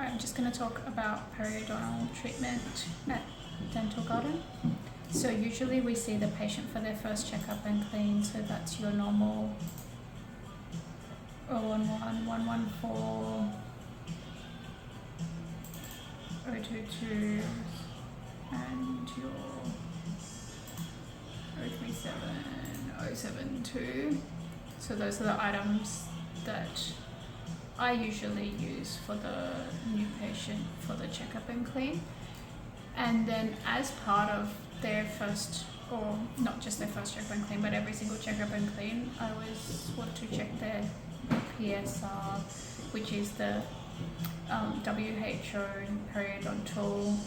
I'm just going to talk about periodontal treatment at Dental Garden. So usually we see the patient for their first checkup and clean, so that's your normal 011, 114, 022 and your 037, 072. So those are the items that I usually use for the new patient for the checkup and clean. And then as part of their first, or not just their first checkup and clean, but every single checkup and clean, I always want to check their PSR, which is the WHO periodontal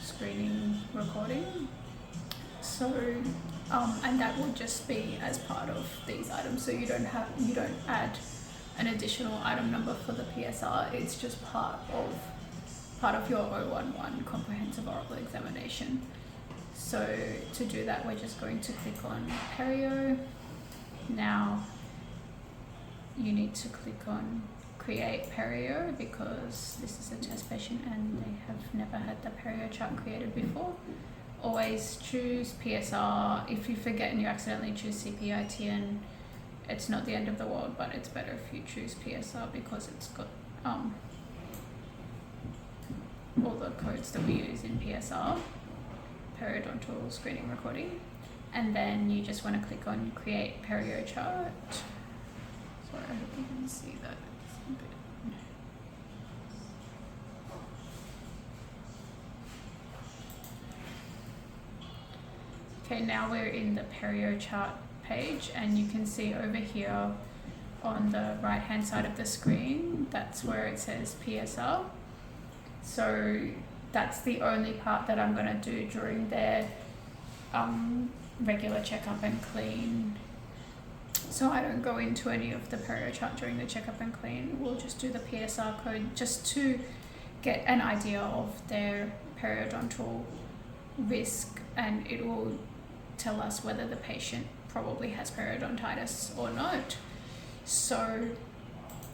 screening recording. So and that will just be as part of these items, so you don't add an additional item number for the PSR. It's just part of your 011 comprehensive oral examination. So to do that, we're just going to click on Perio. Now you need to click on create Perio because this is a test patient and they have never had the Perio chart created before. Always choose PSR. If you forget and you accidentally choose CPITN, it's not the end of the world, but it's better if you choose PSR because it's got all the codes that we use in PSR, periodontal screening recording. And then you just want to click on create Perio chart. Sorry, I hope you can see that. It's a bit... Okay, now we're in the Perio chart page, and you can see over here on the right hand side of the screen, that's where it says PSR. So that's the only part that I'm going to do during their regular checkup and clean. So I don't go into any of the Perio chart during the checkup and clean. We'll just do the PSR code just to get an idea of their periodontal risk, and it will tell us whether the patient probably has periodontitis or not. So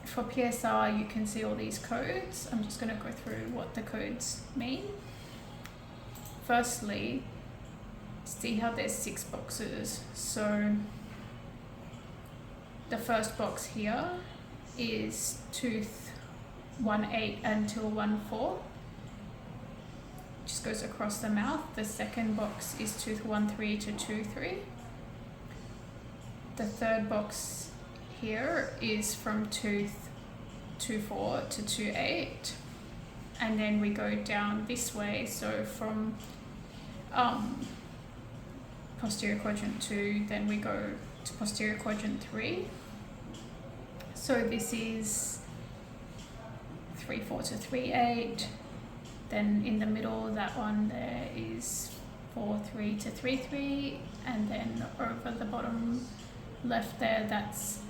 for PSR, you can see all these codes. I'm just going to go through what the codes mean. Firstly, see how there's 6 boxes. So the first box here is tooth 18 until 14. Just goes across the mouth. The second box is tooth 13 to 23. The third box here is from tooth 24 to 28, and then we go down this way, so from posterior quadrant 2, then we go to posterior quadrant 3. So this is 34 to 38. Then in the middle, that one there is 43 to 33, and then over the bottom left there, that's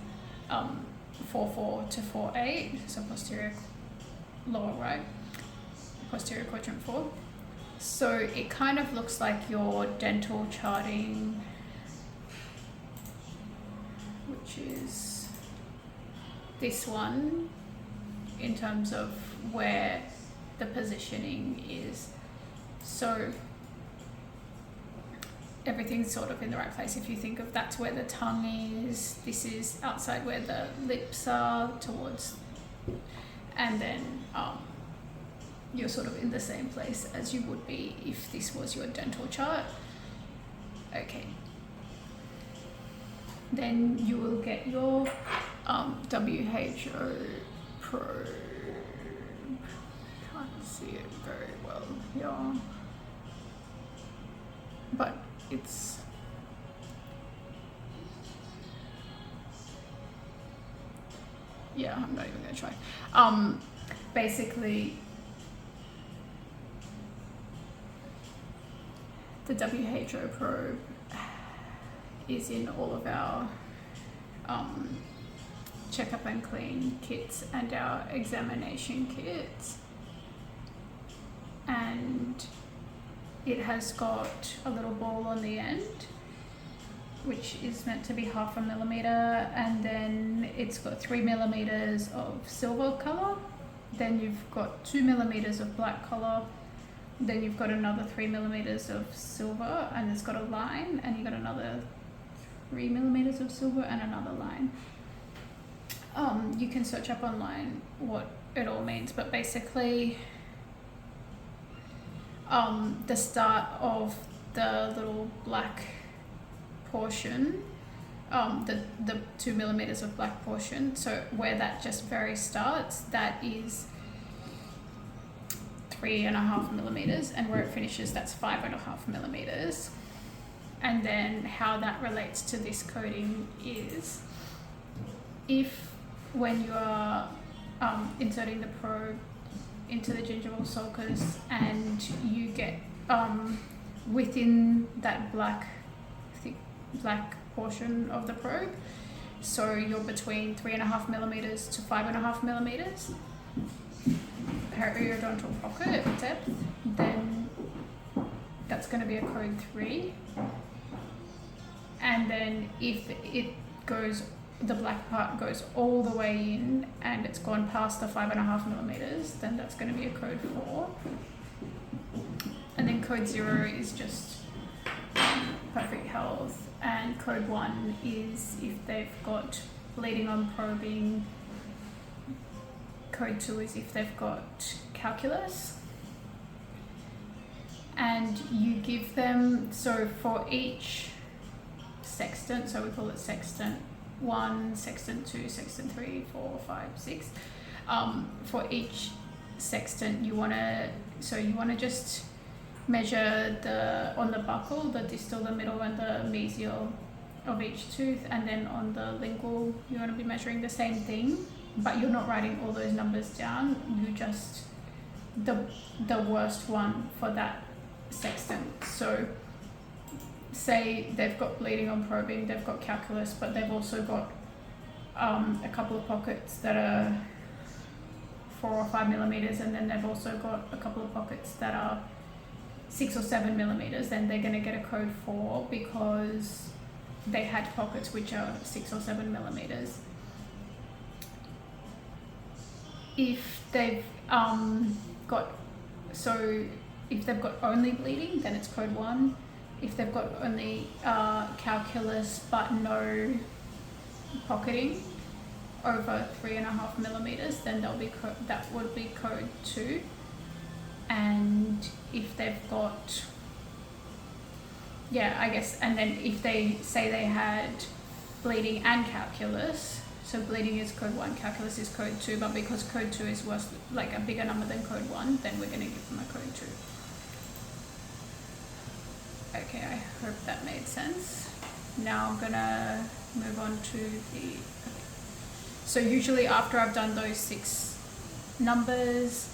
44 to 48, so posterior lower right, posterior quadrant 4. So it kind of looks like your dental charting, which is this one, in terms of where the positioning is. So everything's sort of in the right place. If you think of that's where the tongue is, this is outside where the lips are towards, and then you're sort of in the same place as you would be if this was your dental chart. Okay. Then you will get your WHO probe. Can't see it very well here, but it's I'm not even gonna try. Basically the WHO probe is in all of our checkup and clean kits and our examination kits, and it has got a little ball on the end which is meant to be 0.5 millimeter, and then it's got 3 millimeters of silver color, then you've got 2 millimeters of black color, then you've got another 3 millimeters of silver, and it's got a line, and you've got another 3 millimeters of silver and another line. You can search up online what it all means, but basically the start of the little black portion, the 2 millimeters of black portion, so where that just very starts, that is 3.5 millimeters, and where it finishes, that's 5.5 millimeters. And then how that relates to this coding is, if when you are inserting the probe into the gingival sulcus and you get within that thick black portion of the probe, so you're between 3.5 millimeters to 5.5 millimeters periodontal pocket depth, then that's going to be a code 3. And then if it goes, the black part goes all the way in and it's gone past the 5.5 millimeters, then that's going to be a code 4. And then code 0 is just perfect health, and code 1 is if they've got bleeding on probing. Code 2 is if they've got calculus. And you give them, so for each sextant, so we call it sextant 1, sextant 2, sextant 3, 4, 5, 6. For each sextant, you want to just measure on the buccal, the distal, the middle, and the mesial of each tooth, and then on the lingual, you want to be measuring the same thing, but you're not writing all those numbers down. You just the worst one for that sextant. So say they've got bleeding on probing, they've got calculus, but they've also got a couple of pockets that are 4 or 5 millimeters, and then they've also got a couple of pockets that are 6 or 7 millimeters, then they're going to get a code 4 because they had pockets which are 6 or 7 millimeters. If they've if they've got only bleeding, then it's code 1. If they've got only calculus but no pocketing over 3.5 millimeters, then that would be code 2. And if they've got, and then if they say they had bleeding and calculus, so bleeding is code 1, calculus is code 2, but because code 2 is worse, like a bigger number than code 1, then we're going to give them a code 2. Okay, I hope that made sense. Now I'm gonna move on to so usually after I've done those 6 numbers,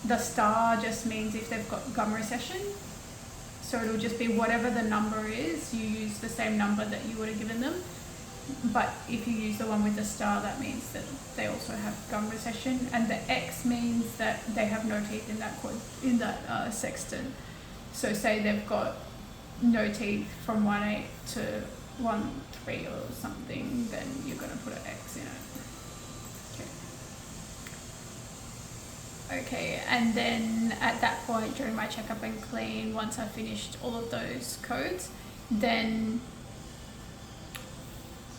the star just means if they've got gum recession. So it'll just be whatever the number is, you use the same number that you would have given them. But if you use the one with the star, that means that they also have gum recession. And the X means that they have no teeth in that sextant. So say they've got no teeth from 1/8 to 1/3 or something, then you're going to put an X in it. Okay, and then at that point during my checkup and clean, once I've finished all of those codes, then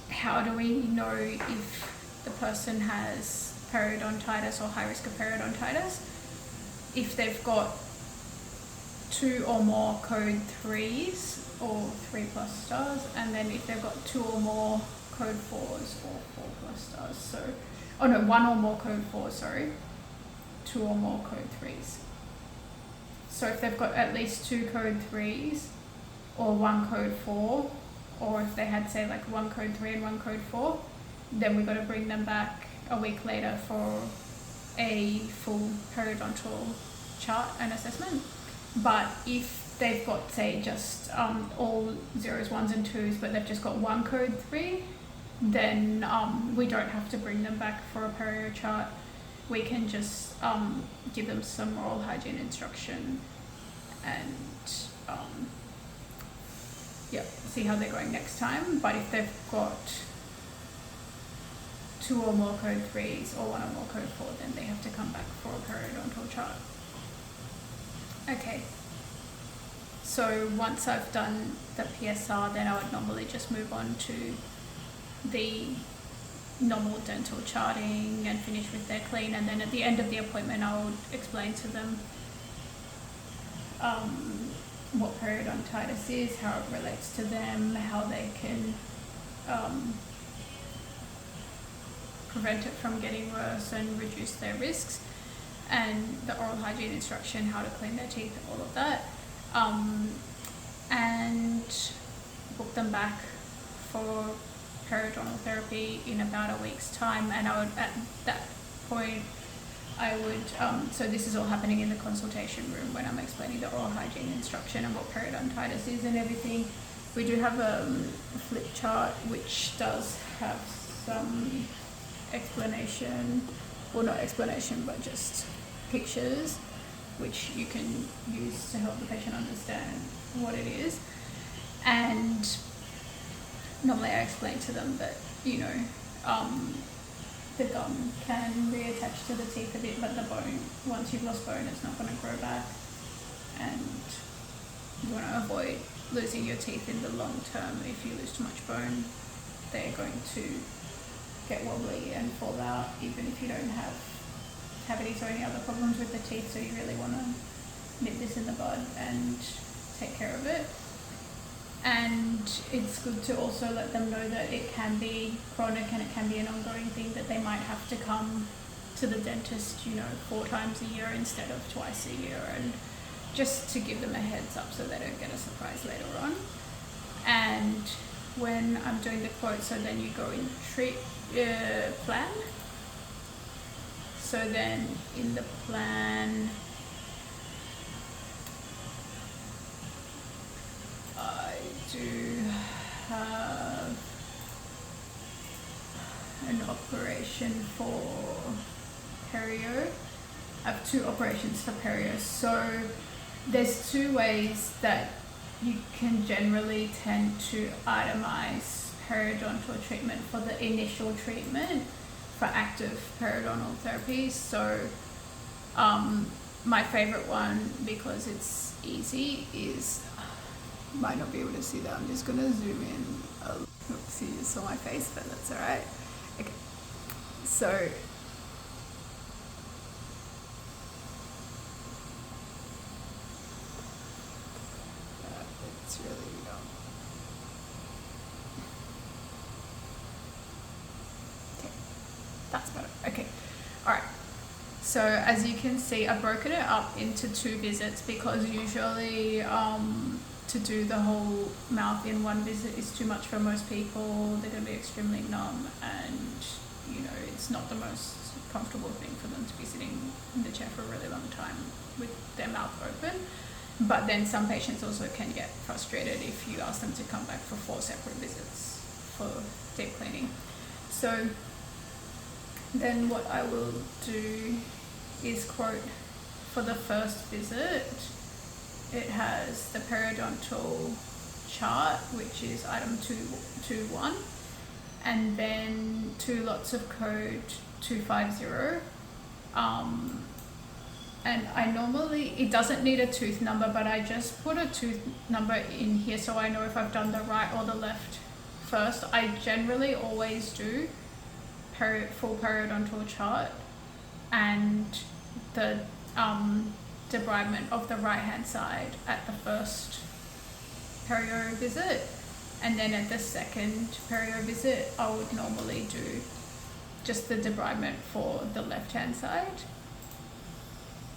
how do we know if the person has periodontitis or high risk of periodontitis? If they've got 2 or more code 3s or 3+ stars, and then if they've got 2 or more code 4s or 4+ stars, 1 or more code 4s, 2 or more code 3s. So if they've got at least 2 code 3s or 1 code 4, or if they had say like 1 code 3 and 1 code 4, then we've got to bring them back a week later for a full periodontal chart and assessment. But if they've got say just all 0s, 1s and 2s, but they've just got 1 code 3, then we don't have to bring them back for a perio chart. We can just give them some oral hygiene instruction and see how they're going next time. But if they've got 2 or more code 3s or 1 or more code 4, then they have to come back for a periodontal chart. Okay, so once I've done the PSR, then I would normally just move on to the normal dental charting and finish with their clean, and then at the end of the appointment I would explain to them what periodontitis is, how it relates to them, how they can prevent it from getting worse and reduce their risks, and the oral hygiene instruction, how to clean their teeth, all of that, and book them back for periodontal therapy in about a week's time. And I would, at that point, I would, so this is all happening in the consultation room when I'm explaining the oral hygiene instruction and what periodontitis is and everything. We do have a flip chart which does have some explanation, well not explanation but just pictures which you can use to help the patient understand what it is. And normally I explain to them that, you know, the gum can reattach to the teeth a bit, but the bone, once you've lost bone, it's not going to grow back, and you want to avoid losing your teeth in the long term. If you lose too much bone, they're going to get wobbly and fall out, even if you don't have cavities or any other problems with the teeth. So you really want to nip this in the bud and take care of it. And it's good to also let them know that it can be chronic and it can be an ongoing thing, that they might have to come to the dentist, you know, 4 times a year instead of twice a year, and just to give them a heads up so they don't get a surprise later on. And when I'm doing the quote, so then you go in plan. So then in the plan, I do have an operation for Perio. I have 2 operations for Perio. So there's 2 ways that you can generally tend to itemize periodontal treatment for the initial treatment for active periodontal therapy. So my favorite one, because it's easy, is, might not be able to see that, I'm just going to zoom in. Oops, you just saw my face, but that's alright. Okay, so it's really okay, that's better. Okay, alright. So as you can see, I've broken it up into 2 visits because usually to do the whole mouth in one visit is too much for most people. They're going to be extremely numb, and you know, it's not the most comfortable thing for them to be sitting in the chair for a really long time with their mouth open. But then some patients also can get frustrated if you ask them to come back for 4 separate visits for deep cleaning. So then what I will do is quote for the first visit. It has the periodontal chart, which is item 221, and then 2 lots of code 250. And I normally, it doesn't need a tooth number, but I just put a tooth number in here so I know if I've done the right or the left first. I generally always do full periodontal chart and the debridement of the right hand side at the first perio visit, and then at the second perio visit I would normally do just the debridement for the left hand side.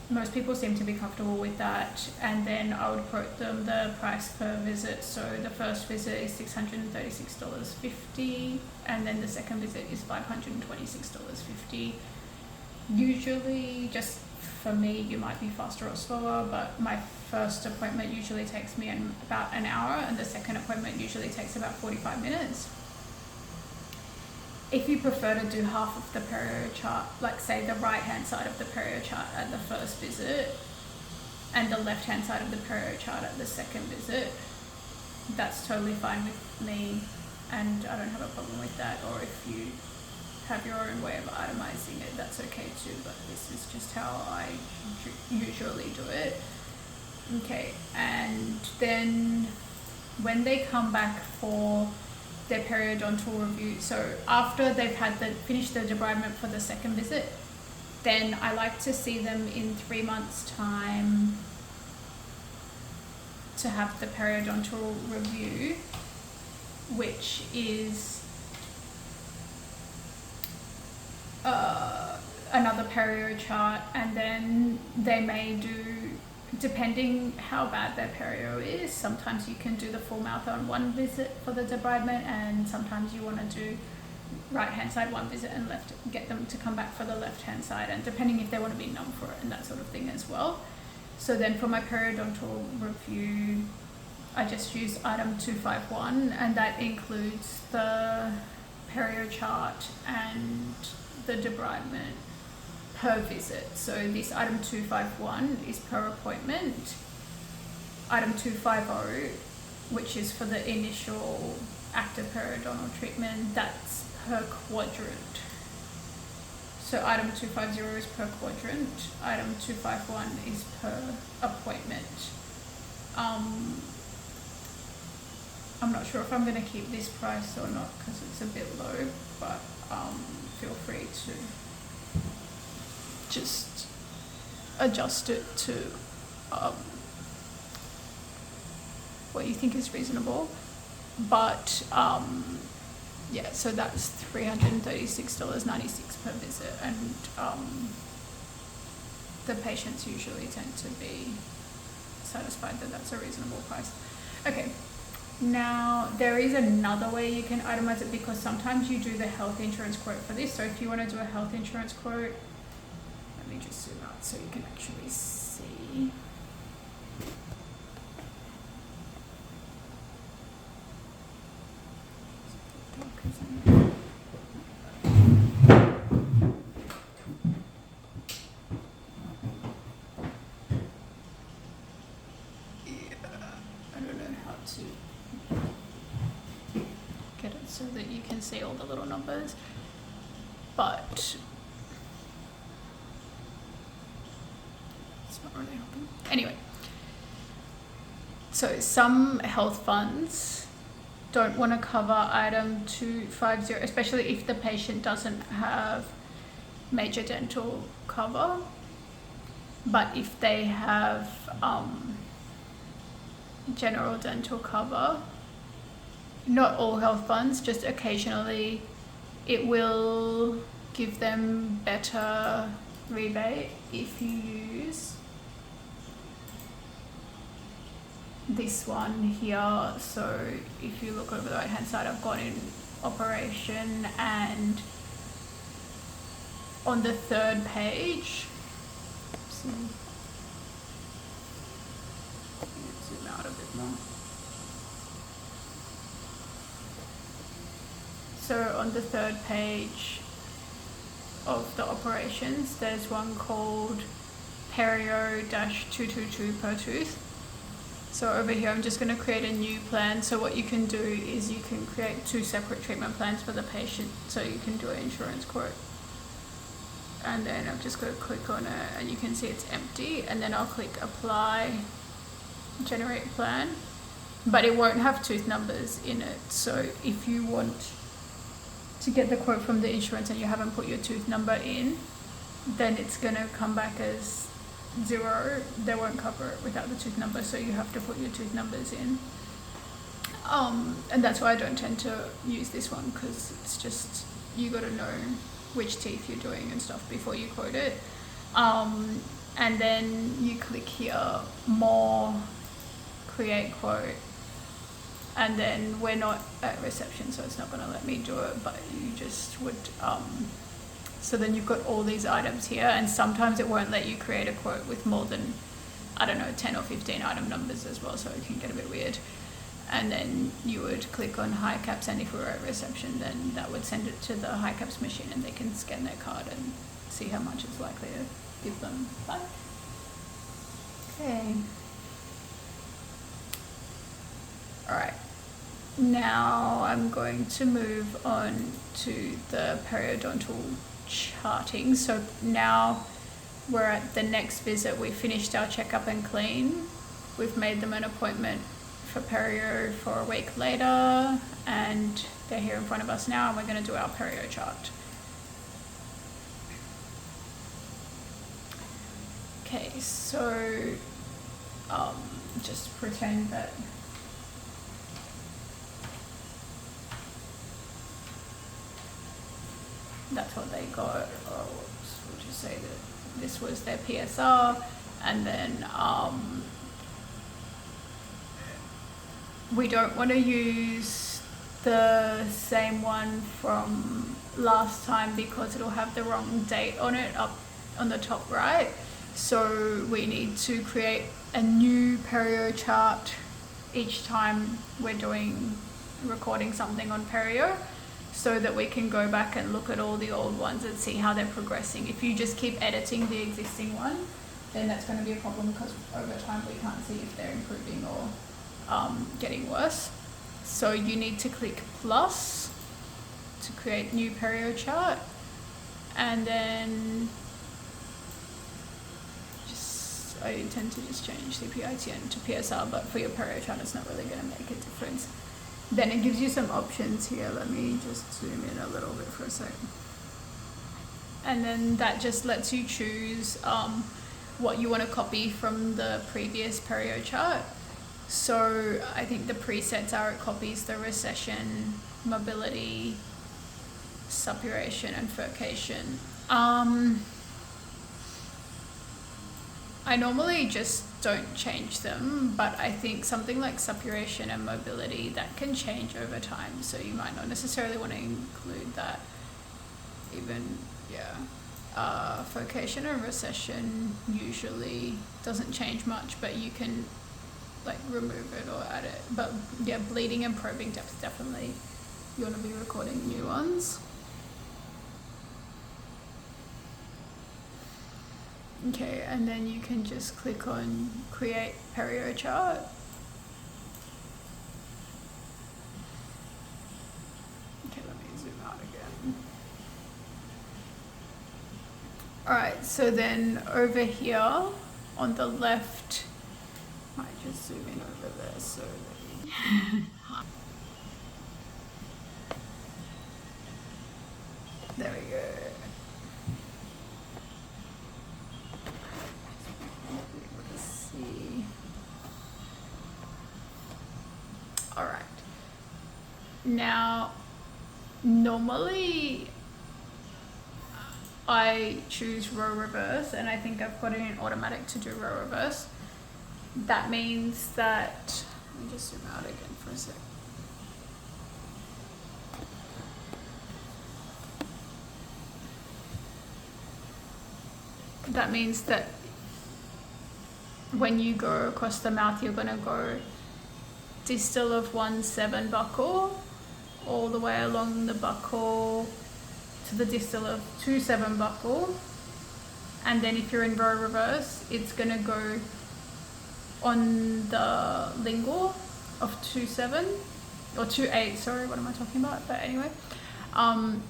Most people seem to be comfortable with that, and then I would quote them the price per visit. So the first visit is $636.50, and then the second visit is $526.50. Usually, just for me, you might be faster or slower, but my first appointment usually takes me about an hour, and the second appointment usually takes about 45 minutes. If you prefer to do half of the perio chart, like say the right hand side of the perio chart at the first visit and the left hand side of the perio chart at the second visit, that's totally fine with me, and I don't have a problem with that. Or if you have your own way of itemizing it, that's okay too, but this is just how I usually do it. Okay, and then when they come back for their periodontal review, so after they've finished the debridement for the second visit, then I like to see them in 3 months' time to have the periodontal review, which is another perio chart, and then they may do, depending how bad their perio is, sometimes you can do the full mouth on one visit for the debridement, and sometimes you want to do right hand side one visit and get them to come back for the left hand side, and depending if they want to be numb for it and that sort of thing as well. So then for my periodontal review, I just use item 251, and that includes the perio chart and the debridement per visit. So this item 251 is per appointment. Item 250, which is for the initial active periodontal treatment, that's per quadrant. So item 250 is per quadrant, item 251 is per appointment. I'm not sure if I'm going to keep this price or not because it's a bit low, but feel free to just adjust it to what you think is reasonable. But yeah, so that's $336.96 per visit, and the patients usually tend to be satisfied that that's a reasonable price. Okay, now there is another way you can itemize it, because sometimes you do the health insurance quote for this. So if you want to do a health insurance quote, let me just zoom out so you can actually see. Get it so that you can see all the little numbers, but it's not really helping. Anyway, so some health funds don't want to cover item 250, especially if the patient doesn't have major dental cover. But if they have general dental cover, not all health funds, just occasionally, it will give them better rebate if you use this one here. So if you look over the right hand side, I've got in operation, and on the third page, zoom out a bit more. So on the third page of the operations, there's one called Perio-222 per tooth. So over here, I'm just going to create a new plan. So what you can do is you can create 2 separate treatment plans for the patient, so you can do an insurance quote. And then I'm just going to click on it, and you can see it's empty, and then I'll click apply, generate plan, but it won't have tooth numbers in it. So if you want to get the quote from the insurance and you haven't put your tooth number in, then it's going to come back as 0. They won't cover it without the tooth number, so you have to put your tooth numbers in. And that's why I don't tend to use this one, because it's just, you got to know which teeth you're doing and stuff before you quote it. And then you click here, more, create quote, and then we're not at reception, so it's not going to let me do it, but you just would, so then you've got all these items here, and sometimes it won't let you create a quote with more than, I don't know, 10 or 15 item numbers as well, so it can get a bit weird. And then you would click on high caps, and if we were at reception, then that would send it to the high caps machine, and they can scan their card and see how much it's likely to give them back. Okay. Alright, Now I'm going to move on to the periodontal charting. So now we're at the next visit. We finished our checkup and clean. We've made them an appointment for perio for a week later, and they're here in front of us now, and we're going to do our perio chart. Okay, so just pretend that that's what they got. Oh, whoops, we'll just say that this was their PSR, and then we don't want to use the same one from last time because it'll have the wrong date on it up on the top right. So we need to create a new perio chart each time we're recording something on perio, so that we can go back and look at all the old ones and see how they're progressing. If you just keep editing the existing one, then that's going to be a problem because over time we can't see if they're improving or getting worse. So you need to click plus to create new perio chart, and then I intend to just change the PITN to PSR, but for your perio chart it's not really going to make a difference. Then it gives you some options here. Let me just zoom in a little bit for a sec. And then that just lets you choose what you want to copy from the previous perio chart. So I think the presets are it copies the recession, mobility, suppuration, and furcation. I normally just don't change them, but I think something like suppuration and mobility, that can change over time, so you might not necessarily want to include that. Even, yeah. Furcation and recession usually doesn't change much, but you can like remove it or add it. But yeah, bleeding and probing depth, definitely you want to be recording new ones. Okay, and then you can just click on create perio chart. Okay, let me zoom out again. Alright, so then over here on the left, I might just zoom in over there so that there we go. Alright, now normally I choose row reverse, and I think I've got it in automatic to do row reverse. That means that, let me just zoom out again for a sec. That means that when you go across the mouth, you're going to go distal of 1/7 buccal all the way along the buccal to the distal of 2/7 buccal, and then if you're in row reverse, it's going to go on the lingual of 2/7 or 2/8, sorry, what am I talking about? But anyway,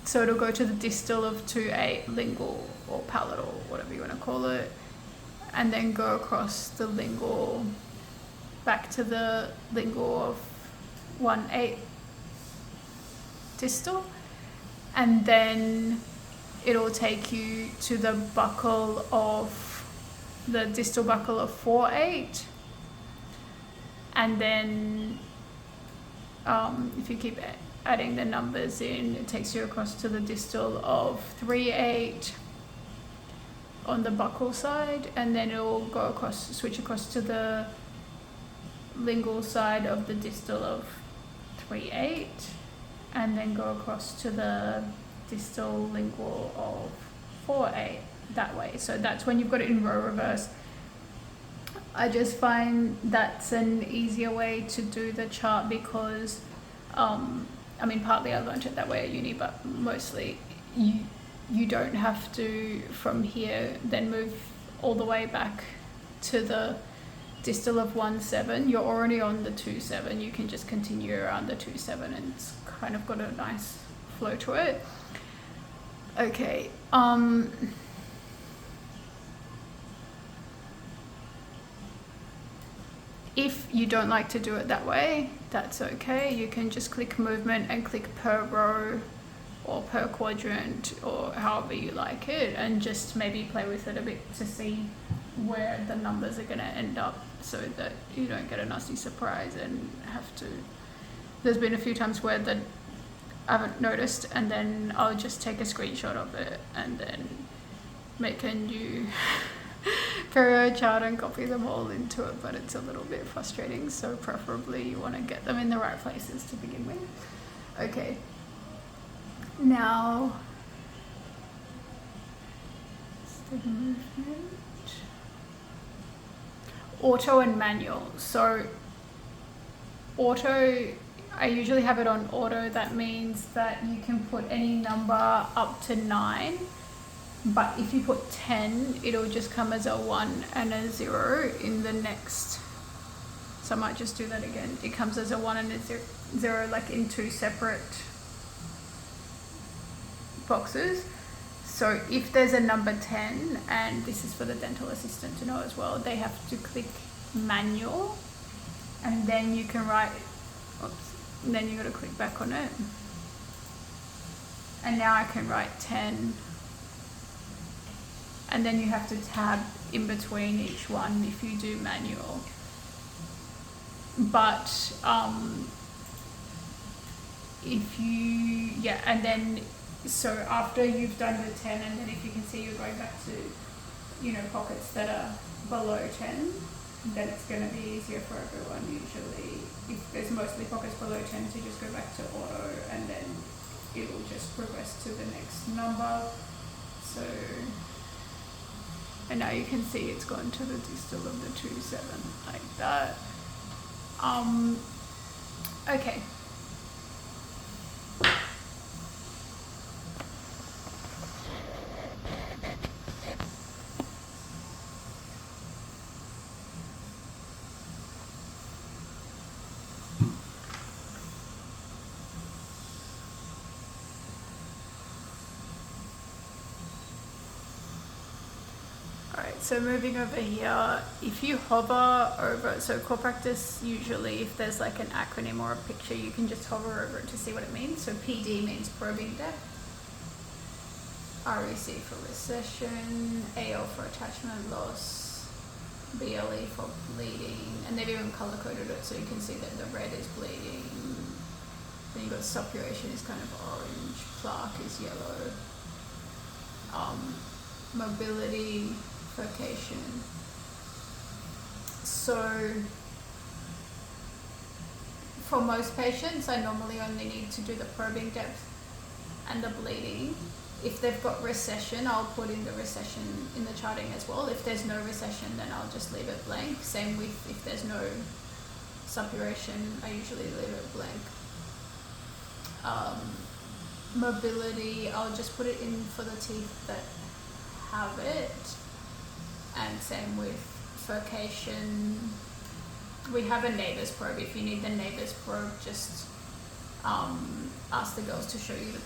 so it'll go to the distal of 2/8 lingual or palatal, whatever you want to call it, and then go across the lingual back to the lingual of 1/8 distal, and then it'll take you to the buccal of the distal buccal of 4/8, and then if you keep adding the numbers in, it takes you across to the distal of 3/8 on the buccal side, and then it'll go across, switch across to the lingual side of the distal of 3/8, and then go across to the distal lingual of 4/8 that way. So that's when you've got it in row reverse. I just find that's an easier way to do the chart because I mean, partly I learned it that way at uni, but mostly you don't have to from here then move all the way back to the distal of 1.7, you're already on the 2.7. You can just continue around the 2.7 and it's kind of got a nice flow to it. Okay. If you don't like to do it that way, that's okay. You can just click movement and click per row or per quadrant or however you like it, and just maybe play with it a bit to see where the numbers are going to end up, so that you don't get a nasty surprise and have to. There's been a few times where I haven't noticed, and then I'll just take a screenshot of it and then make a new Perio chart and copy them all into it, but it's a little bit frustrating, so preferably you want to get them in the right places to begin with. Okay, now the movement, auto and manual. So auto, I usually have it on auto. That means that you can put any number up to 9. But if you put 10, it'll just come as a 1 and a 0 in the next. So I might just do that again. It comes as a 1 and a 0, like in 2 separate boxes. So if there's a number 10, and this is for the dental assistant to know as well, they have to click manual, and then you can write, and then you got to click back on it. And now I can write 10. And then you have to tab in between each one if you do manual. But if you, and then, so after you've done the 10, and then if you can see you're going back to, pockets that are below 10, then it's going to be easier for everyone usually. If there's mostly pockets below 10, to just go back to auto, and then it will just progress to the next number. So, and now you can see it's gone to the distal of the 2.7 like that. Okay. So moving over here, if you hover over, so core practice, usually if there's like an acronym or a picture, you can just hover over it to see what it means. So PD means probing depth, REC for recession, AL for attachment loss, BLE for bleeding, and they've even color coded it so you can see that the red is bleeding. Then you've got suppuration is kind of orange, plaque is yellow, mobility, furcation. So for most patients, I normally only need to do the probing depth and the bleeding. If they've got recession, I'll put in the recession in the charting as well. If there's no recession, then I'll just leave it blank. Same with if there's no suppuration, I usually leave it blank. Mobility, I'll just put it in for the teeth that have it. And same with furcation. We have a neighbour's probe. If you need the neighbour's probe, just ask the girls to show you the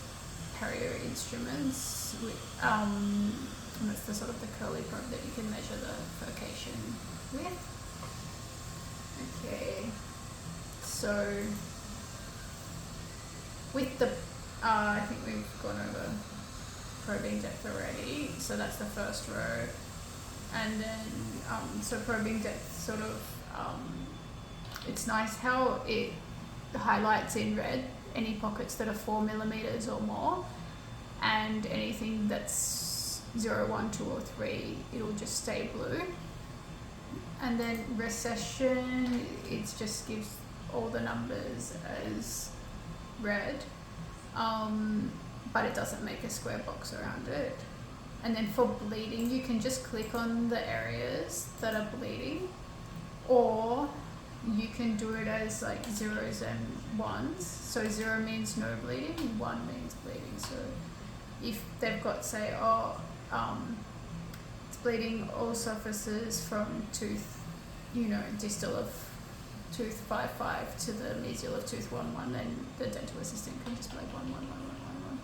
Perio instruments. And that's the sort of the curly probe that you can measure the furcation with. Okay, so with the, I think we've gone over probing depth already, so that's the first row. And then, so probing depth sort of, it's nice how it highlights in red any pockets that are 4 millimeters or more, and anything that's 0, 1, 2 or 3, it'll just stay blue. And then recession, it just gives all the numbers as red, but it doesn't make a square box around it. And then for bleeding, you can just click on the areas that are bleeding, or you can do it as like 0s and 1s. So 0 means no bleeding, 1 means bleeding. So if they've got, say, it's bleeding all surfaces from tooth distal of tooth 5 to the mesial of tooth 1 then the dental assistant can just be like 1 1 1 1 1 1.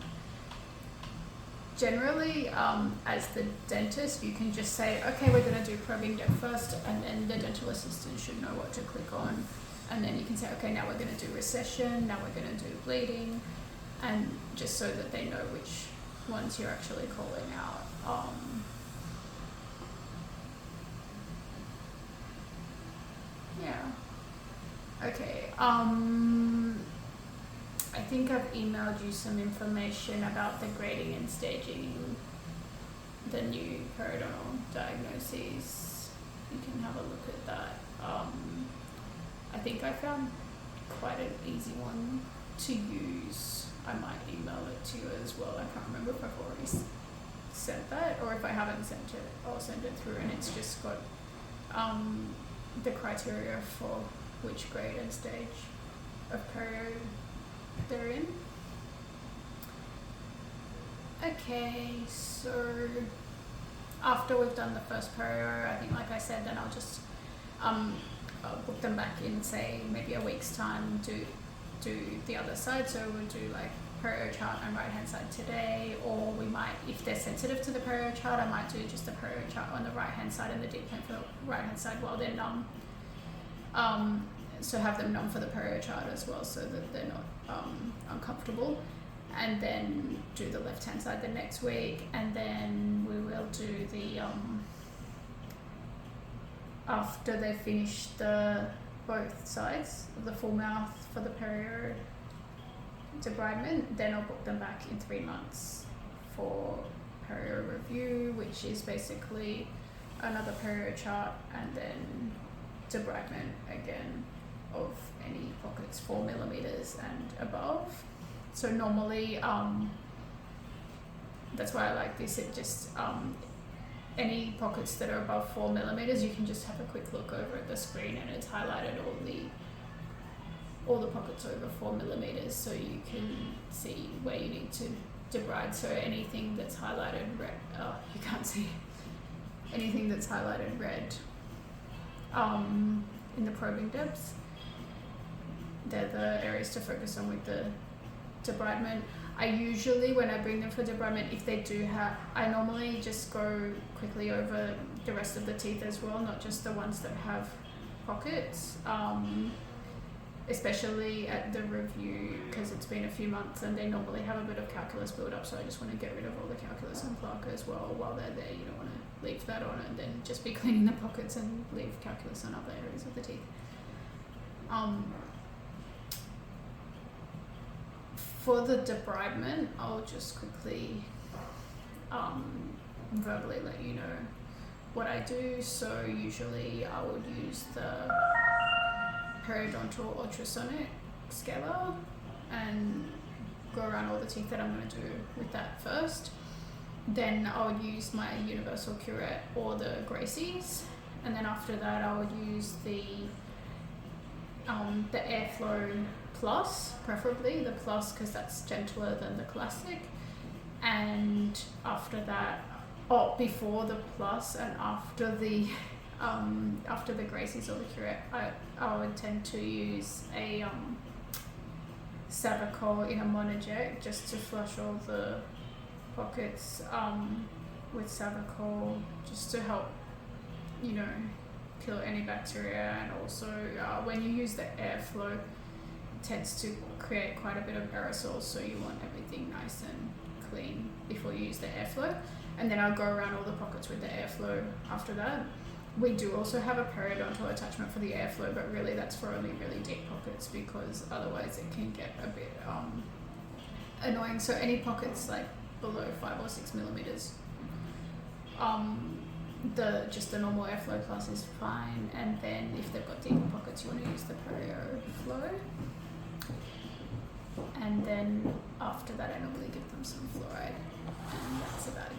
Generally, as the dentist, you can just say, okay, we're going to do probing depth first, and then the dental assistant should know what to click on. And then you can say, okay, now we're going to do recession, now we're going to do bleeding, and just so that they know which ones you're actually calling out. Yeah. Okay. I think I've emailed you some information about the grading and staging the new periodontal diagnoses. You can have a look at that. I think I found quite an easy one to use. I might email it to you as well. I can't remember if I've already sent that, or if I haven't sent it, I'll send it through, and it's just got the criteria for which grade and stage of perio they're in. Okay, so after we've done the first perio, I think, like I said, then I'll just I'll book them back in, say, maybe a week's time to do the other side. So we'll do like perio chart on right hand side today, or we might, if they're sensitive to the perio chart, I might do just the perio chart on the right hand side and the deep plane for the right hand side while they're numb. So have them numb for the perio chart as well, so that they're not uncomfortable, and then do the left hand side the next week, and then we will do the after they finish the both sides of the full mouth for the perio debridement, then I'll book them back in 3 months for perio review, which is basically another perio chart and then debridement again of any pockets 4 millimeters and above. So normally, that's why I like this. It just any pockets that are above 4 millimeters, you can just have a quick look over at the screen, and it's highlighted all the pockets over 4 millimeters, so you can see where you need to debride. So anything that's highlighted red, you can't see anything that's highlighted red in the probing depths, they're the areas to focus on with the debridement. I usually, when I bring them for debridement, if they do have, I normally just go quickly over the rest of the teeth as well, not just the ones that have pockets, especially at the review, because it's been a few months and they normally have a bit of calculus build up, so I just want to get rid of all the calculus and plaque as well while they're there. You don't want to leave that on and then just be cleaning the pockets and leave calculus on other areas of the teeth. For the debridement, I'll just quickly verbally let you know what I do. So usually I would use the periodontal ultrasonic scaler and go around all the teeth that I'm going to do with that first. Then I would use my universal curette or the Gracies, and then after that I would use the Airflow Plus, preferably the Plus, because that's gentler than the classic. And after that, before the Plus and after the Gracies or the curette, I would tend to use a Savicol in a monojet just to flush all the pockets with Savicol, just to help, kill any bacteria. And also when you use the Airflow, it tends to create quite a bit of aerosols, so you want everything nice and clean before you use the Airflow. And then I'll go around all the pockets with the Airflow after that. We do also have a periodontal attachment for the Airflow, but really that's for only really deep pockets, because otherwise it can get a bit annoying. So any pockets like below 5 or 6 millimeters, the normal Airflow Plus is fine. And then if they've got deeper pockets, you want to use the Perio Flow. And then after that, I normally give them some fluoride, and that's about it.